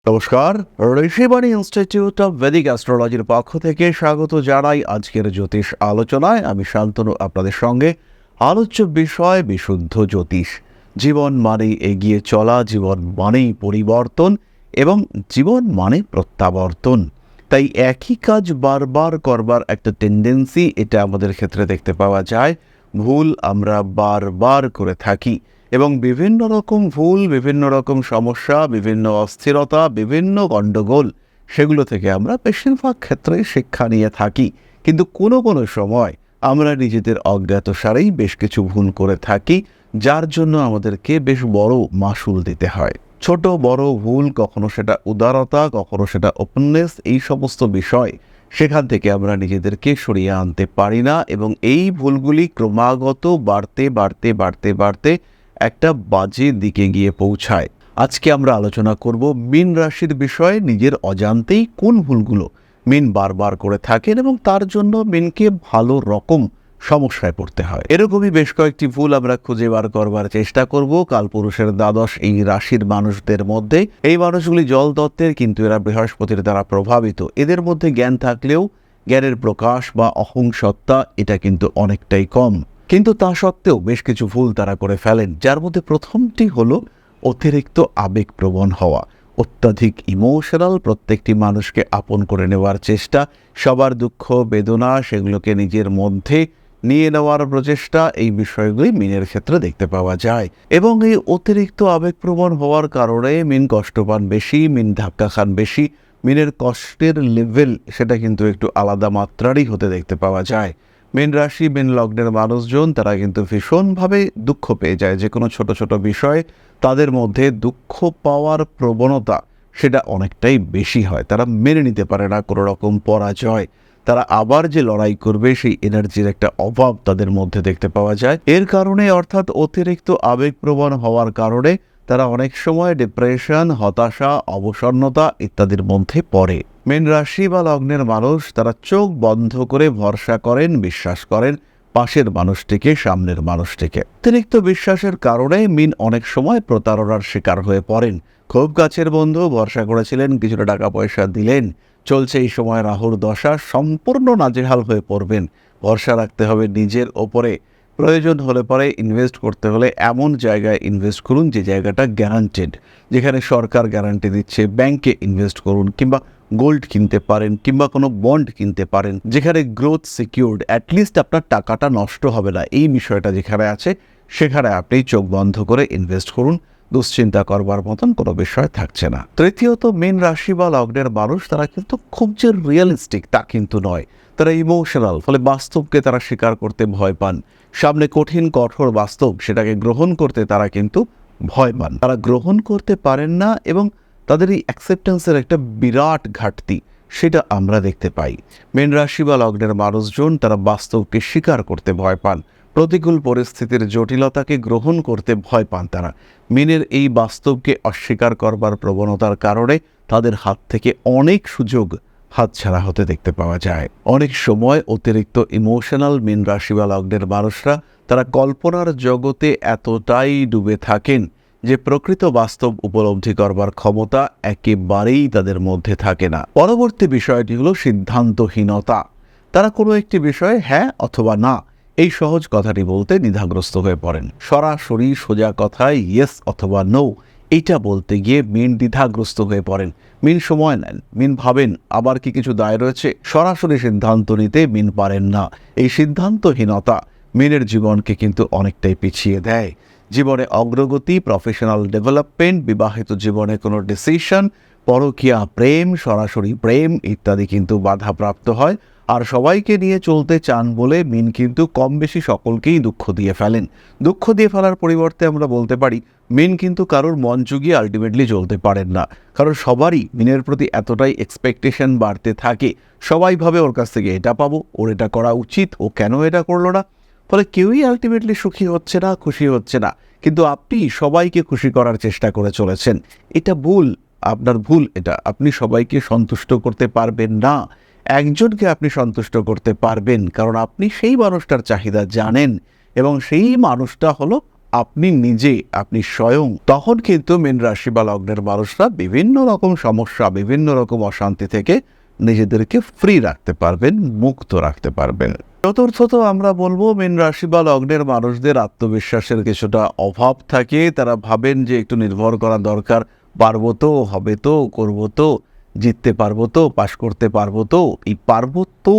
নমস্কার, Rishibani institute of Vedic অ্যাস্ট্রোলজির পক্ষ থেকে স্বাগত জানাই আজকের জ্যোতিষ আলোচনায়। আমি শান্তনু আপনাদের সঙ্গে। আলোচ্য বিষয় বিশুদ্ধ জ্যোতিষ। জীবন মানেই এগিয়ে চলা, জীবন মানেই পরিবর্তন এবং জীবন মানে প্রত্যাবর্তন। তাই একই কাজ বারবার করবার একটা টেন্ডেন্সি এটা আমাদের ক্ষেত্রে দেখতে পাওয়া যায়। ভুল আমরা বারবার করে থাকি এবং বিভিন্ন রকম ভুল, বিভিন্ন রকম সমস্যা, বিভিন্ন অস্থিরতা, বিভিন্ন গণ্ডগোল, সেগুলো থেকে আমরা বেশিরভাগ ক্ষেত্রেই শিক্ষা নিয়ে থাকি। কিন্তু কোনো কোনো সময় আমরা নিজেদের অজ্ঞাতসারেই বেশ কিছু ভুল করে থাকি, যার জন্য আমাদেরকে বেশ বড় মাশুল দিতে হয়। ছোট বড় ভুল, কখনো সেটা উদারতা, কখনো সেটা ওপেননেস, এই সমস্ত বিষয় সেখান থেকে আমরা নিজেদেরকে সরিয়ে আনতে পারি না এবং এই ভুলগুলি ক্রমাগত বাড়তে বাড়তে বাড়তে বাড়তে একটা বাজে দিকে গিয়ে পৌঁছায়। আজকে আমরা আলোচনা করব মীন রাশির বিষয়ে। নিজের অজান্তেই কোন ভুলগুলো মীন বারবার করে থাকেন এবং তার জন্য মীনকে ভালো রকম সমস্যায় পড়তে হয়। এরকমই বেশ কয়েকটি ভুল আমরা খুঁজে বার করবার চেষ্টা করব কালপুরুষের দ্বাদশ এই রাশির মানুষদের মধ্যে। এই মানুষগুলি জল তত্ত্বের, কিন্তু এরা বৃহস্পতির দ্বারা প্রভাবিত। এদের মধ্যে জ্ঞান থাকলেও জ্ঞানের প্রকাশ বা অহংসত্তা এটা কিন্তু অনেকটাই কম। কিন্তু তা সত্ত্বেও বেশ কিছু ভুল তারা করে ফেলেন, যার মধ্যে প্রথমটি হলো অতিরিক্ত আবেগপ্রবণ হওয়া। অত্যাধিক ইমোশনাল, প্রত্যেকটি মানুষকে আপন করে নেওয়ার চেষ্টা, সবার দুঃখ বেদনা সেগুলোকে নিজের মধ্যে নিয়ে নেওয়ার প্রচেষ্টা, এই বিষয়গুলি মীনের ক্ষেত্রে দেখতে পাওয়া যায়। এবং এই অতিরিক্ত আবেগপ্রবণ হওয়ার কারণে মীন কষ্ট পান বেশি, মীন ধাক্কা খান বেশি। মীনের কষ্টের লেভেল সেটা কিন্তু একটু আলাদা মাত্রারই হতে দেখতে পাওয়া যায়। মীন রাশি, মীন লগ্নের মানুষজন তারা কিন্তু ভীষণভাবে দুঃখ পেয়ে যায়। যে কোনো ছোট ছোট বিষয় তাদের মধ্যে দুঃখ পাওয়ার প্রবণতা সেটা অনেকটাই বেশি হয়। তারা মেনে নিতে পারে না কোনো রকম পরাজয়। তারা আবার যে লড়াই করবে সেই এনার্জির একটা অভাব তাদের মধ্যে দেখতে পাওয়া যায়। এর কারণে, অর্থাৎ অতিরিক্ত আবেগপ্রবণ হওয়ার কারণে তারা অনেক সময় ডিপ্রেশন, হতাশা, অবসন্নতা ইত্যাদির মধ্যে পড়ে। মীন রাশি বা লগ্নের মানুষ তারা চোখ বন্ধ করে ভরসা করেন, বিশ্বাস করেন পাশের মানুষটিকে, সামনের মানুষটিকে। অতিরিক্ত বিশ্বাসের কারণে মীন অনেক সময় প্রতারণার শিকার হয়ে পড়েন। খুব কাছের বন্ধু, ভরসা করেছিলেন, কিছুটা টাকা পয়সা দিলেন, চলছে এই সময় রাহুর দশা, সম্পূর্ণ নাজেহাল হয়ে পড়বেন। ভরসা রাখতে হবে নিজের ওপরে। প্রয়োজন হলে পরে ইনভেস্ট করতে হলে এমন জায়গায় ইনভেস্ট করুন যে জায়গাটা গ্যারান্টেড, যেখানে সরকার গ্যারান্টি দিচ্ছে। ব্যাংকে ইনভেস্ট করুন, কিংবা গোল্ড কিনতে পারেন, কিংবা কোনো বন্ড কিনতে পারেন, যেখানে গ্রোথ সিকিউরড, অ্যাটলিস্ট আপনার টাকাটা নষ্ট হবে না, এই বিষয়টা যেখানে আছে সেখানে আপনি চোখ বন্ধ করে ইনভেস্ট করুন। দুশ্চিন্তা করবার মতন কোনো বিষয় থাকছে না। তৃতীয়ত, মীন রাশি বা লগ্নের মানুষ তারা কিন্তু খুব যে রিয়েলিস্টিক তা কিন্তু নয়। তারা ইমোশনাল, ফলে বাস্তবকে তারা স্বীকার করতে ভয় পান। সামনে কঠিন কঠোর বাস্তব, সেটাকে গ্রহণ করতে তারা কিন্তু ভয় পান। তারা গ্রহণ করতে পারেন না এবং তাদের এই অ্যাকসেপ্টেন্সের একটা বিরাট ঘাটতি সেটা আমরা দেখতে পাই। মীন রাশি বা লগ্নের মানুষজন তারা বাস্তবকে স্বীকার করতে ভয় পান। প্রতিকূল পরিস্থিতির জটিলতাকে গ্রহণ করতে ভয় পান তারা। মীনের এই বাস্তবকে অস্বীকার করবার প্রবণতার কারণে তাদের হাত থেকে অনেক সুযোগ হাতছাড়া হতে দেখতে পাওয়া যায়। অনেক সময় অতিরিক্ত ইমোশনাল মীন রাশি বা লগ্নের মানুষরা তারা কল্পনার জগতে এতটাই ডুবে থাকেন যে প্রকৃত বাস্তব উপলব্ধি করবার ক্ষমতা একেবারেই তাদের মধ্যে থাকে না। পরবর্তী বিষয়টি হলো সিদ্ধান্তহীনতা। তারা কোনো একটি বিষয়ে হ্যাঁ অথবা না এই সহজ কথাটি বলতে দ্বিধাগ্রস্ত হয়ে পড়েন। সরাসরি সোজা কথায় ইয়েস অথবা নো এইটা বলতে গিয়ে মীন দ্বিধাগ্রস্ত হয়ে পড়েন। মীন সময় নেন, মীন ভাবেন আবার কি কিছু দায় রয়েছে। সরাসরি সিদ্ধান্ত নিতে মীন পারেন না। এই সিদ্ধান্তহীনতা মীনের জীবনকে কিন্তু অনেকটাই পিছিয়ে দেয়। জীবনে অগ্রগতি, প্রফেশনাল ডেভেলপমেন্ট, বিবাহিত জীবনে কোনো ডিসিশন, পরকীয়া প্রেম, সরাসরি প্রেম ইত্যাদি কিন্তু বাধাপ্রাপ্ত হয়। আর সবাইকে নিয়ে চলতে চান বলে মীন কিন্তু কম বেশি সকলকেই দুঃখ দিয়ে ফেলেন। দুঃখ দিয়ে ফেলার পরিবর্তে আমরা বলতে পারি মীন কিন্তু কারোর মন জুগিয়ে আলটিমেটলি চলতে পারেন না। কারণ সবারই মীনের প্রতি এতটাই এক্সপেকটেশন বাড়তে থাকে। সবাই ভাবে ওর কাছ থেকে এটা পাবো, ওর এটা করা উচিত, ও কেন এটা করলো না। ফলে কেউই আলটিমেটলি সুখী হচ্ছে না, খুশি হচ্ছে না। কিন্তু আপনি সবাইকে খুশি করার চেষ্টা করে চলেছেন। এটা ভুল, আপনার ভুল এটা। আপনি সবাইকে সন্তুষ্ট করতে পারবেন না। একজনকে আপনি সন্তুষ্ট করতে পারবেন, কারণ আপনি সেই মানুষটার চাহিদা জানেন এবং সেই মানুষটা হলো আপনি নিজে, আপনি স্বয়ং, তখন কিন্তু মীন রাশি বা লগ্নের মানুষরা বিভিন্ন রকম সমস্যা, বিভিন্ন রকম অশান্তি থেকে নিজেদেরকে ফ্রি রাখতে পারবেন, মুক্ত রাখতে পারবেন। চতুর্থত আমরা বলবো, মীন রাশি বা লগ্নের মানুষদের আত্মবিশ্বাসের কিছুটা অভাব থাকে। তারা ভাবেন যে একটু নির্ভর করা দরকার, পারবো তো, হবে তো, করবো তো, জিততে পারবো তো, পাশ করতে পারবো তো। এই পারবো তো,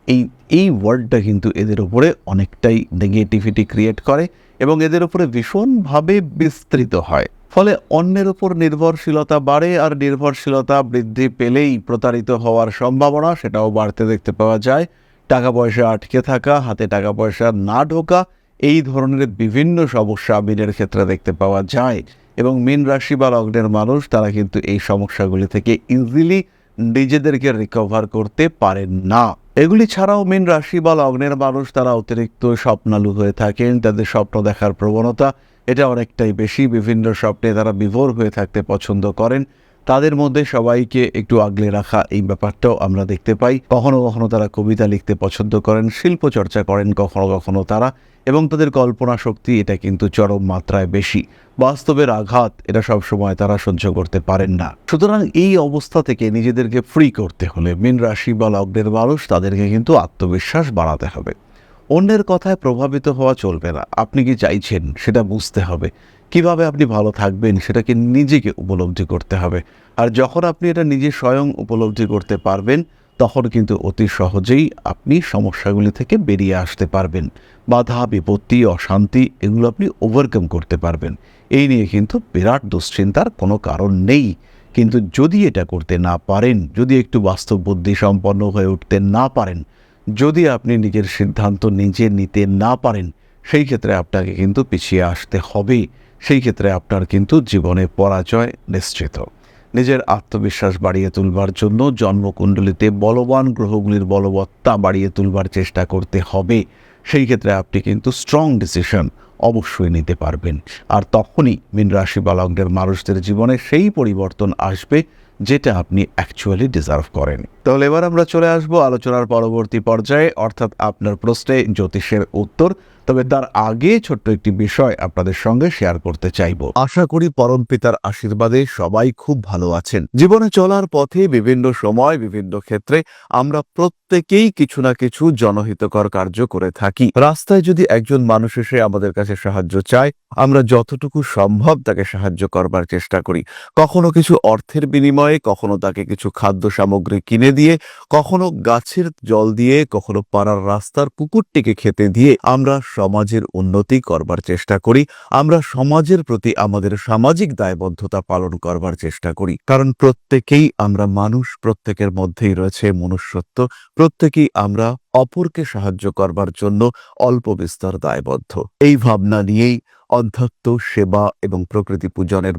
এই এই ওয়ার্ডটা কিন্তু এদের উপরে অনেকটাই নেগেটিভিটি ক্রিয়েট করে এবং এদের উপরে ভীষণভাবে বিস্তৃত হয়। ফলে অন্যের উপর নির্ভরশীলতা বাড়ে, আর নির্ভরশীলতা বৃদ্ধি পেলেই প্রতারিত হওয়ার সম্ভাবনা সেটাও বাড়তে দেখতে পাওয়া যায়। টাকা পয়সা আটকে থাকা, হাতে টাকা পয়সা না ঢোকা, এই ধরনের বিভিন্ন সমস্যা মীনের ক্ষেত্রে দেখতে পাওয়া যায়। এবং মীন রাশি বা লগ্নের মানুষ তারা কিন্তু এই সমস্যাগুলি থেকে ইজিলি নিজেদেরকে রিকভার করতে পারেন না। এগুলি ছাড়াও মীন রাশি বা লগ্নের মানুষ তারা অতিরিক্ত স্বপ্নালু হয়ে থাকেন। তাদের স্বপ্ন দেখার প্রবণতা এটা অনেকটাই বেশি। বিভিন্ন স্বপ্নে তারা বিভোর হয়ে থাকতে পছন্দ করেন। তাদের মধ্যে সবাইকে একটু আগলে রাখা, এই ব্যাপারটাও আমরা দেখতে পাই। কখনো কখনো তারা কবিতা লিখতে পছন্দ করেন, শিল্প চর্চা করেন কখনো কখনো তারা, এবং তাদের কল্পনা শক্তি এটা কিন্তু চরম মাত্রায় বেশি। বাস্তবের আঘাত এটা সবসময় তারা সহ্য করতে পারেন না। সুতরাং এই অবস্থা থেকে নিজেদেরকে ফ্রি করতে হলে মীন রাশি বা লগ্নের মানুষ তাদেরকে কিন্তু আত্মবিশ্বাস বাড়াতে হবে। অন্যের কথায় প্রভাবিত হওয়া চলবে না। আপনি কি চাইছেন সেটা বুঝতে হবে। কিভাবে আপনি ভালো থাকবেন সেটাকে নিজেকে উপলব্ধি করতে হবে। আর যখন আপনি এটা নিজে স্বয়ং উপলব্ধি করতে পারবেন, তখন কিন্তু অতি সহজেই আপনি সমস্যাগুলি থেকে বেরিয়ে আসতে পারবেন। বাধা, বিপত্তি, অশান্তি এগুলো আপনি ওভারকাম করতে পারবেন। এই নিয়ে কিন্তু বিরাট দুশ্চিন্তার কোনো কারণ নেই। কিন্তু যদি এটা করতে না পারেন, যদি একটু বাস্তব বুদ্ধি সম্পন্ন হয়ে উঠতে না পারেন, যদি আপনি নিজের সিদ্ধান্ত নিজে নিতে না পারেন, সেই ক্ষেত্রে আপনাকে কিন্তু পিছিয়ে আসতে হবে। সেই ক্ষেত্রে আপনার কিন্তু জীবনে পরাজয় নিশ্চিত। নিজের আত্মবিশ্বাস বাড়িয়ে তুলবার জন্য জন্মকুণ্ডলিতে বলবান গ্রহগুলির বলবত্তা বাড়িয়ে তুলবার চেষ্টা করতে হবে। সেই ক্ষেত্রে আপনি কিন্তু স্ট্রং ডিসিশন অবশ্যই নিতে পারবেন। আর তখনই মীন রাশি বা লগ্নের মানুষদের জীবনে সেই পরিবর্তন আসবে যেটা আপনি অ্যাকচুয়ালি ডিজার্ভ করেন। তাহলে এবার আমরা চলে আসবো আলোচনার পরবর্তী পর্যায়ে, অর্থাৎ আপনার প্রশ্নে জ্যোতিষের উত্তর। তবে তার আগে ছোট্ট একটি বিষয় আপনাদের সঙ্গে শেয়ার করতে চাইব। আশা করি পরমপিতার আশীর্বাদে সবাই খুব ভালো আছেন। জীবনে চলার পথে বিভিন্ন সময় বিভিন্ন ক্ষেত্রে আমরা প্রত্যেকেই কিছু না কিছু জনহিতকর কার্য করে থাকি। রাস্তায় যদি একজন মানুষ এসে আমাদের কাছে সাহায্য চায়, আমরা যতটুকু সম্ভব তাকে সাহায্য করবার চেষ্টা করি। কখনো কিছু অর্থের বিনিময়ে, কখনো তাকে কিছু খাদ্য সামগ্রী কিনে দিয়ে, কখনো গাছের জল দিয়ে, কখনো পাড়ার রাস্তার কুকুরটিকে খেতে দিয়ে আমরা সমাজের উন্নতি করবার চেষ্টা করি। আমরা সমাজের প্রতি আমাদের সামাজিক দায়বদ্ধতা পালন করবার চেষ্টা করি। কারণ প্রত্যেকেই আমরা মানুষ, প্রত্যেকের মধ্যেই রয়েছে মনুষ্যত্ব, প্রত্যেকেই আমরা অপরকে সাহায্য করবার জন্য অল্প বিস্তর দায়বদ্ধ। এই ভাবনা নিয়েই অধ্যাত্ম, সেবা এবং প্রকৃতি পূজনের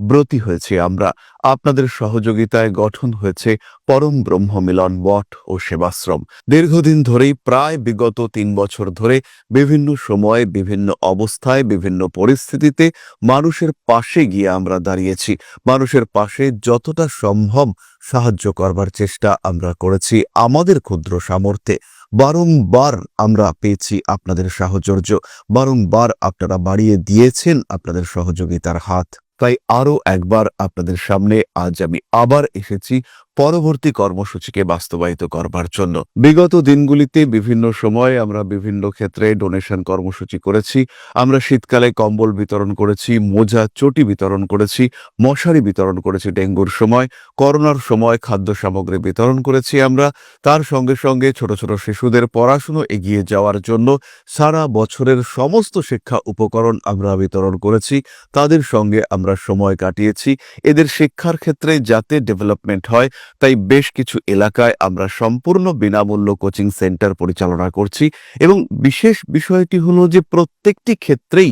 ব্রতী হয়েছে আমরা। আপনাদের সহযোগিতায় গঠন হয়েছে পরম ব্রহ্ম মিলন মঠ ও সেবাশ্রম। দীর্ঘদিন ধরেই, প্রায় বিগত 3 বছর ধরে বিভিন্ন সময়ে, বিভিন্ন অবস্থায়, বিভিন্ন পরিস্থিতিতে মানুষের পাশে গিয়ে আমরা দাঁড়িয়েছি। মানুষের পাশে যতটা সম্ভব সাহায্য করবার চেষ্টা আমরা করেছি আমাদের ক্ষুদ্র সামর্থ্যে। বারংবার আমরা পেয়েছি আপনাদের সাহচর্য, বারংবার আপনারা বাড়িয়ে দিয়েছেন আপনাদের সহযোগিতার হাত। তাই আরও একবার আপনাদের সামনে আজ আমি আবার এসেছি পরবর্তী কর্মসূচিকে বাস্তবায়িত করবার জন্য। বিগত দিনগুলিতে বিভিন্ন সময়ে আমরা বিভিন্ন ক্ষেত্রে ডোনেশন কর্মসূচি করেছি। আমরা শীতকালে কম্বল বিতরণ করেছি, মোজা, চটি বিতরণ করেছি, মশারি বিতরণ করেছি ডেঙ্গুর সময়, করোনার সময় খাদ্য সামগ্রী বিতরণ করেছি আমরা। তার সঙ্গে সঙ্গে ছোট ছোট শিশুদের পড়াশুনো এগিয়ে যাওয়ার জন্য সারা বছরের সমস্ত শিক্ষা উপকরণ আমরা বিতরণ করেছি। তাদের সঙ্গে আমরা সময় কাটিয়েছি। এদের শিক্ষার ক্ষেত্রে যাতে ডেভেলপমেন্ট হয়, তাই বেশ কিছু এলাকায় আমরা সম্পূর্ণ বিনামূল্য কোচিং সেন্টার পরিচালনা করছি। এবং বিশেষ বিষয়টি হলো যে প্রত্যেকটি ক্ষেত্রেই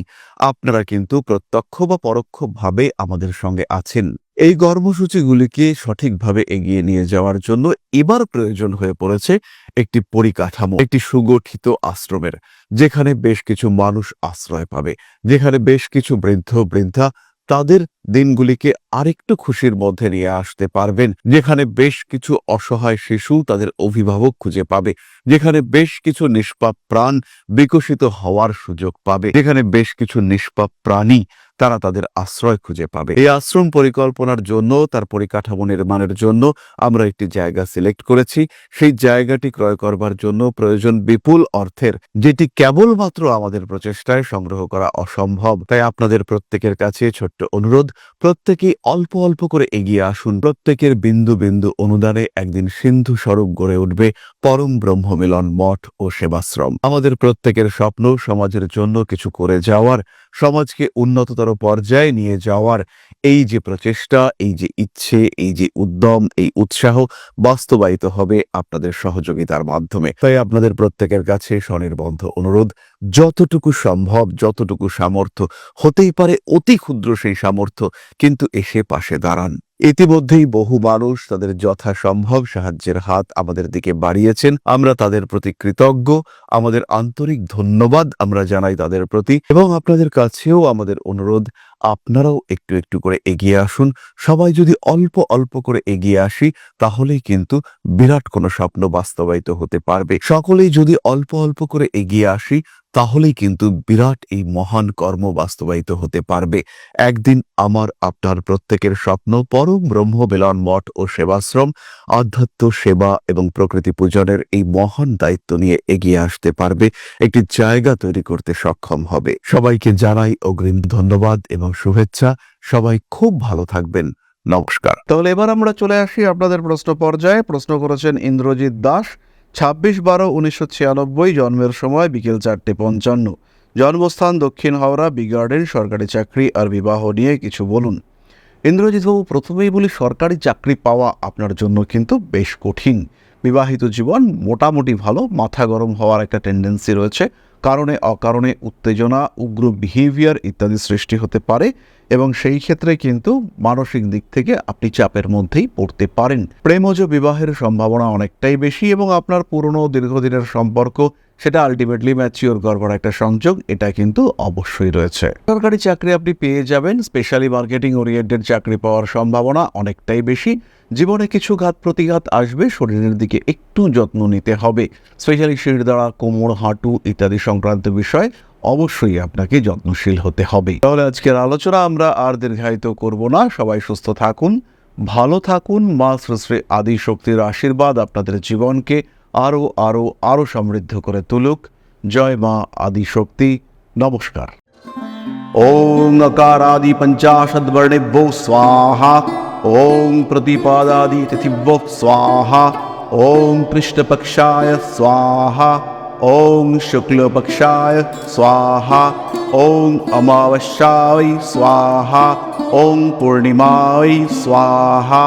আপনারা কিন্তু প্রত্যক্ষ বা পরোক্ষভাবে আমাদের সঙ্গে আছেন। এই কর্মসূচিগুলিকে সঠিকভাবে এগিয়ে নিয়ে যাওয়ার জন্য এবার প্রয়োজন হয়ে পড়েছে একটি পরিকাঠামো, একটি সুগঠিত আশ্রমের, যেখানে বেশ কিছু মানুষ আশ্রয় পাবে, যেখানে বেশ কিছু বৃদ্ধ বৃদ্ধা তাদের দিনগুলিকে আরেকটু খুশির মধ্যে নিয়ে আসতে পারবেন, যেখানে বেশ কিছু অসহায় শিশু তাদের অভিভাবক খুঁজে পাবে, যেখানে বেশ কিছু নিষ্পাপ প্রাণ বিকশিত হওয়ার সুযোগ পাবে, যেখানে বেশ কিছু নিষ্পাপ প্রাণী তারা তাদের আশ্রয় খুঁজে পাবে। এই আশ্রম পরিকল্পনার জন্য, তার পরিকাঠামো নির্মাণের জন্য আমরা একটি জায়গা সিলেক্ট করেছি। সেই জায়গাটি ক্রয় করবার জন্য প্রয়োজন বিপুল অর্থের, যেটি কেবলমাত্র আমাদের প্রচেষ্টায় সংগ্রহ করা অসম্ভব। তাই আপনাদের প্রত্যেকের কাছে ছোট্ট অনুরোধ, প্রত্যেকেই অল্প অল্প করে এগিয়ে আসুন। প্রত্যেকের বিন্দু বিন্দু অনুদানে একদিন সিন্ধু স্বরূপ গড়ে উঠবে পরম ব্রহ্মমিলন মঠ ও সেবাশ্রম। আমাদের প্রত্যেকের স্বপ্ন সমাজের জন্য কিছু করে যাওয়ার, সমাজকে উন্নততর পর্যায়ে নিয়ে যাওয়ার। এই যে প্রচেষ্টা, এই যে ইচ্ছে, এই যে উদ্যম, এই উৎসাহ বাস্তবায়িত হবে আপনাদের সহযোগিতার মাধ্যমে। তাই আপনাদের প্রত্যেকের কাছে স্বনির্বন্ধ অনুরোধ, যতটুকু সম্ভব, যতটুকু সামর্থ্য, হতেই পারে অতি ক্ষুদ্র সেই সামর্থ্য, কিন্তু এসে পাশে দাঁড়ান। ইতিমধ্যেই বহু মানুষ তাদের যথাসম্ভব সাহায্যের হাত আমাদের দিকে বাড়িয়েছেন। আমরা তাদের প্রতি কৃতজ্ঞ। আমাদের আন্তরিক ধন্যবাদ আমরা জানাই তাদের প্রতি, এবং আপনাদের কাছেও আমাদের অনুরোধ, আপনারাও একটু একটু করে এগিয়ে আসুন। সবাই যদি অল্প অল্প করে এগিয়ে আসি, তাহলেই কিন্তু বিরাট কোনো স্বপ্ন বাস্তবায়িত হতে পারবে। সকলেই যদি অল্প অল্প করে এগিয়ে আসি, তাহলেই কিন্তু বিরাট এই মহান কর্ম বাস্তবায়িত হতে পারবে। একদিন আমার আপনার প্রত্যেকের স্বপ্ন পরম ব্রহ্ম মিলন মঠ ও সেবাশ্রম আধ্যাত্ম সেবা এবং প্রকৃতি পূজনের এই মহান দায়িত্ব নিয়ে এগিয়ে আসতে পারবে, একটি জায়গা তৈরি করতে সক্ষম হবে। সবাইকে জানাই অগ্রিম ধন্যবাদ এবং শুভেচ্ছা। সবাই খুব ভালো থাকবেন। নমস্কার। তাহলে এবার আমরা চলে আসি আপনাদের প্রশ্ন পর্যায়ে। প্রশ্ন করেছেন ইন্দ্রজিৎ দাস, 26/12/1996, জন্মের সময় বিকেল 4:55, জন্মস্থান দক্ষিণ হাওড়া, বি গার্ডেন, সরকারি চাকরি আর বিবাহ নিয়ে কিছু বলুন। ইন্দ্রজিৎবাবু, প্রথমেই বলি, সরকারি চাকরি পাওয়া আপনার জন্য কিন্তু বেশ কঠিন। বিবাহিত জীবন মোটামুটি ভালো, মাথা গরম হওয়ার একটা টেন্ডেন্সি রয়েছে, কারণে অকারণে উত্তেজনা, উগ্র বিহেভিয়ার ইত্যাদি সৃষ্টি হতে পারে, এবং সেই ক্ষেত্রে কিন্তু মানসিক দিক থেকে আপনি চাপের মধ্যেই পড়তে পারেন। প্রেমজ বিবাহের সম্ভাবনা অনেকটাই বেশি, এবং আপনার পুরনো দীর্ঘদিনের সম্পর্ক সেটা আলটিমেটলি ম্যাচিওর করবার একটা সংযোগ এটা কিন্তু অবশ্যই রয়েছে। সরকারি চাকরি আপনি পেয়ে যাবেন, স্পেশালি মার্কেটিং ওরিয়েন্টেড চাকরি পাওয়ার সম্ভাবনা অনেকটাই বেশি। জীবনে কিছু ঘাত প্রতিঘাত আসবে, শরীরের দিকে একটু যত্ন নিতে হবে, স্পেশালি শিরদাঁড়া, কোমর, হাঁটু ইত্যাদি সংক্রান্ত বিষয় অবশ্যই আপনাকে যত্নশীল হতে হবে। তাহলে আজকের আলোচনা আমরা আর দীর্ঘায়িত করব না। সবাই সুস্থ থাকুন, ভালো থাকুন। মা শ্রী শ্রী আদি শক্তির আশীর্বাদ আপনাদের জীবনকে আরো আরো আরো সমৃদ্ধ করে তুলুক। জয় মা আদি শক্তি। নমস্কার। ওং अकारादि पंचाशद्वर्णेभ्यो स्वाहा। ओं प्रतिपादादि तिथिभ्यो स्वाहा। ओं कृष्णपक्षाय स्वाहा। ओं शुक्लपक्षाय स्वाहा। ओं अमावस्याय स्वाहा। ओं पूर्णिमाय स्वाहा।